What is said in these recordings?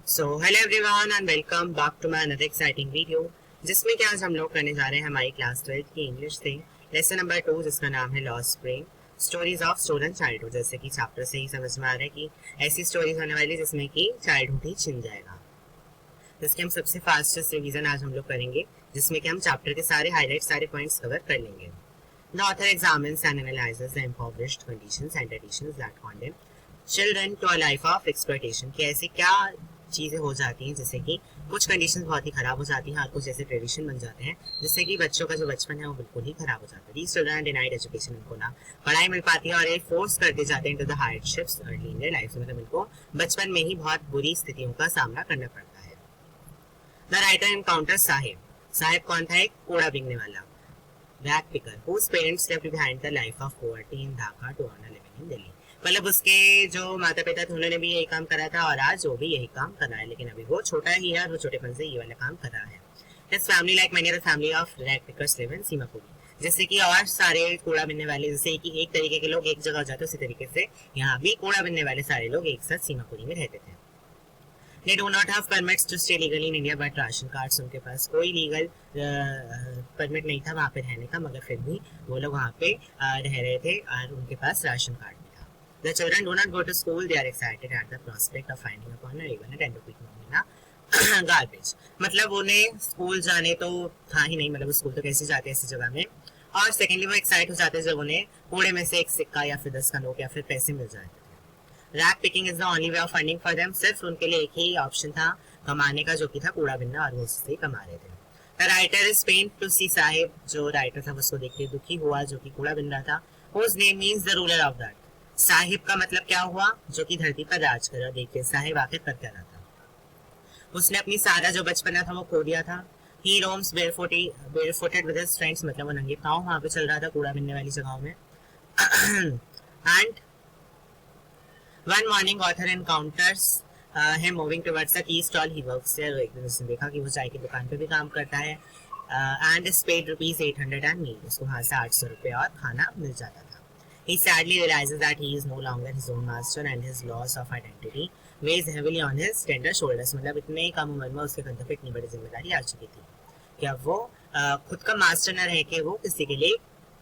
Hello everyone and welcome back to my another exciting video, जिसमें कि आज हम लोग करने जा रहे हैं हमारी क्लास 12 की इंग्लिश से लेसन नंबर 2, जिसका नाम है lost brain stories of stolen childhood. जैसे कि चैप्टर से ही समझ में आ रहा है कि ऐसी स्टोरीज होने वाली जिसमें कि चाइल्डहुड ही छिन जाएगा। जिसके हम सबसे फास्टेस्ट रिवीजन आज हम लोग करेंगे, जिसमें कि हम चैप्टर के सारे हाईलाइट, सारे पॉइंट्स कवर कर लेंगे। The author examines and analyses the impoverished conditions and traditions that condemn children to a life of exploitation. कि ऐसी क्या चीज़ें हो जाती हैं जैसे कि कुछ कंडीशंस बहुत ही खराब हो जाती हैं और कुछ ऐसे ट्रेडिशन बन जाते हैं जिससे कि बच्चों का जो बचपन है वो बिल्कुल ही खराब हो जाता है। दीस चिल्ड्रन डिनाइड एजुकेशन, इनको ना पढ़ाई मिल पाती है और ये फोर्स करते जाते हैं into the hardships early in their life. मतलब इनको बचपन में ही बहुत बुरी स्थितियों का सामना करना पड़ता है। The writer encounter Sahib. Sahib कौन था? एक कूड़ा बिकने वाला rag picker whose parents left behind the life of poverty in Dhaka to earn a living in Delhi। मतलब उसके जो माता पिता थे उन्होंने भी यही काम करा था और आज वो भी यही काम कर रहा है, लेकिन अभी वो छोटा ही है और वो छोटेपन से ये वाला काम कर रहा है। His family like many other family of rag pickers live in Seemapuri. जैसे कि और सारे कूड़ा बिनने वाले, जैसे कि एक तरीके के लोग एक जगह हो जाते उसी तरीके से यहाँ भी कूड़ा बिनने वाले सारे लोग एक साथ सीमापुरी में रहते थे। They do not have permits to stay legally in India, but ration cards, उनके पास कोई लीगल परमिट नहीं था वहाँ पे रहने का, मगर फिर भी वो लोग वहाँ पे रह रहे थे और उनके पास राशन कार्ड भी था। The children do not go to school. They are excited at the prospect of finding a corner, even a 10 rupee ना गार्बेज। मतलब उन्हें स्कूल जाने तो था ही नहीं, मतलब स्कूल तो कैसे जाते हैं ऐसी जगह में। और सेकेंडली वो एक्साइट हो जाते हैं जब उन्हें कूड़े में से एक सिक्का या फिर 10 का नोट या फिर पैसे मिल जाते थे। Rag picking is the only way of funding for them. सिर्फ उनके लिए एक ही ऑप्शन था कमाने का, जो कि था कूड़ा बिनना, और वो उससे कमा रहे थे। The writer is pain to see Sahib. जो राइटर था उसको देख के दुखी हुआ, जो कि कूड़ा बिन रहा था। Whose name means the ruler of that. Sahib का मतलब क्या हुआ? जो कि धरती पर राज कर रहा। देखिए साहिब आखिर कर क्या रहा था। उसने अपनी सारा जो बचपना था वो खो दिया था। ही roams barefooted with his friends, मतलब वो नंगे पाँव वहाँ पे चल रहा था कूड़ा बिनने वाली जगहों में। And one morning author encounters him moving towards the tea stall he works there। एक दिन उसने देखा कि वो चाय की दुकान पे भी काम करता है। and is paid rupees 800 and meal, उसको वहाँ से 800 रुपये और खाना मिल जाता था। He sadly realizes that he is no longer his own master and his loss of identity weighs heavily on his tender shoulders। मतलब इतने कम उम्र में उसके कंधों पे इतनी बड़ी जिम्मेदारी आ चुकी थी कि अब वो खुद का मास्टर न रह के वो किसी के लिए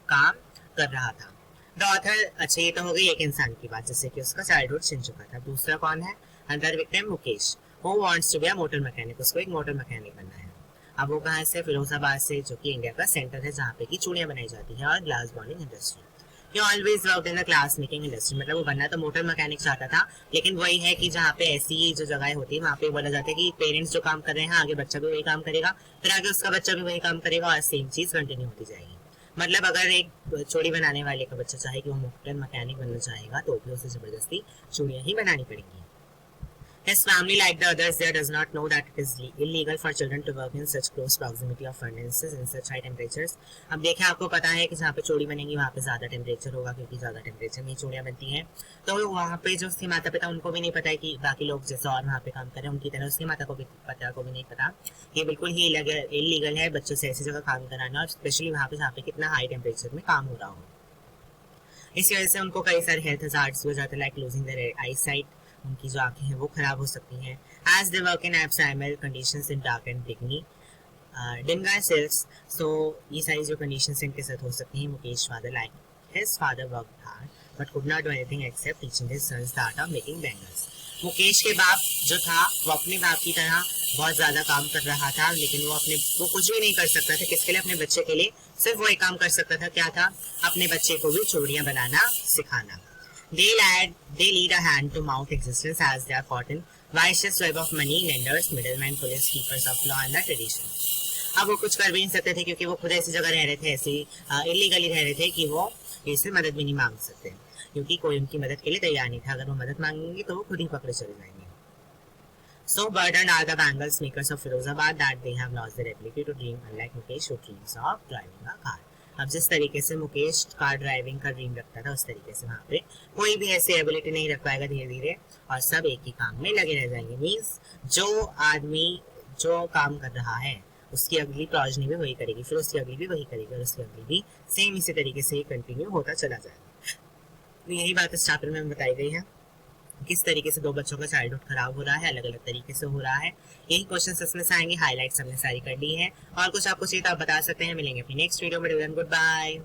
काम कर रहा था। द ऑथर, अच्छा ये तो हो गई एक इंसान की बात जैसे कि उसका चाइल्डहुड छिन चुका था। दूसरा कौन है? अंदर विक्टिम मुकेश। वो wants to be a motor mechanic, उसको एक मोटर मैकेनिक बनना है। अब वो कहाँ से? फिरोजाबाद से, जो कि इंडिया का सेंटर है जहाँ पे की चूड़ियाँ बनाई जाती है और glass bonding industry. He always worked in the glass making industry। मतलब वो बनना तो मोटर मैकेनिक चाहता था, लेकिन वही है कि जहाँ पे ऐसी जो जगह होती है वहाँ पे बोला जाता है कि पेरेंट्स जो काम कर रहे हैं आगे बच्चा भी वही काम करेगा, फिर आगे उसका बच्चा भी वही काम करेगा और सेम चीज़ कंटिन्यू होती जाएगी। मतलब अगर एक चूड़ी बनाने वाले का बच्चा चाहे कि वो मोटर मैकेनिक बनना चाहेगा तो भी उसे जबरदस्ती चूड़ियाँ ही बनानी पड़ेंगी। His family, like the others there, does not know that it is illegal for children to work in such close proximity of furnaces in such high temperatures। अब देखें, आपको पता है कि जहाँ पे चूड़ी बनेगी वहाँ पे ज़्यादा टेम्परेचर होगा, क्योंकि ज़्यादा टेम्परेचर में चूड़ियाँ बनती हैं। तो वहाँ पे जो उसके माता पिता, उनको भी नहीं पता है कि बाकी लोग जैसे और वहाँ पे काम कर रहे हैं उनकी तरह उसके माता को भी नहीं पता। ये बिल्कुल ही इलीगल है बच्चों से ऐसी जगह काम कराना, और स्पेशली वहाँ पे जहाँ पे कितना हाई टेम्परेचर में काम हो रहा हो। इसी वजह से उनको कई सारे हेल्थ हज़ार्ड्स हो जाते हैं, like losing their eye sight, उनकी जो आंखें हैं वो खराब हो सकती हैं। As they work in abnormal conditions in dark and डिग्नी डिंगा सेल्स। सो ये सारी जो कंडीशंस इनके साथ हो सकती हैं। Mukesh father, like his father, worked hard but could not do anything except teaching his sons the art of making bangles. Mukesh के बाप जो था वो अपने बाप की तरह बहुत ज़्यादा काम कर रहा था, लेकिन वो कुछ भी नहीं कर सकता था। किसके लिए? अपने बच्चे के लिए। सिर्फ वो एक काम कर सकता था, क्या था? अपने बच्चे को भी चूड़ियाँ बनाना सिखाना। They lead a hand-to-mouth existence as they are caught in vicious web of money lenders, middlemen, police, keepers of law and the tradition। अब वो कुछ कर भी नहीं सकते थे क्योंकि वो खुद ऐसी जगह रह रहे थे, ऐसी इलीगली रह रहे थे कि वो इससे मदद भी नहीं मांग सकते, क्योंकि कोई उनकी मदद के लिए तैयार नहीं था। अगर वो मदद मांगेंगे तो वो खुद ही पकड़े चले जाएंगे। So burdened are the bangles makers of Firozabad that they have lost their ability to dream, unlike Mukesh who dreams of driving a car। अब जिस तरीके से मुकेश कार ड्राइविंग का ड्रीम रखता था, उस तरीके से वहाँ पे कोई भी ऐसी एबिलिटी नहीं रख पाएगा धीरे धीरे, और सब एक ही काम में लगे रह जाएंगे। मीन्स जो आदमी जो काम कर रहा है उसकी अगली प्रोजनी भी वही करेगी, फिर उसकी अगली भी वही करेगी, और उसकी अगली भी सेम इसी तरीके से ही कंटिन्यू होता चला जाएगा। तो यही बात इस चैप्टर में बताई गई है। किस तरीके से दो बच्चों का चाइल्डहुड खराब हो रहा है, अलग अलग तरीके से हो रहा है। यही क्वेश्चन इसमें से आएंगे, हाईलाइट्स हमने सारी कर ली है। और कुछ आपको चाहिए तो आप बता सकते हैं। मिलेंगे अपनी नेक्स्ट वीडियो में। Good bye.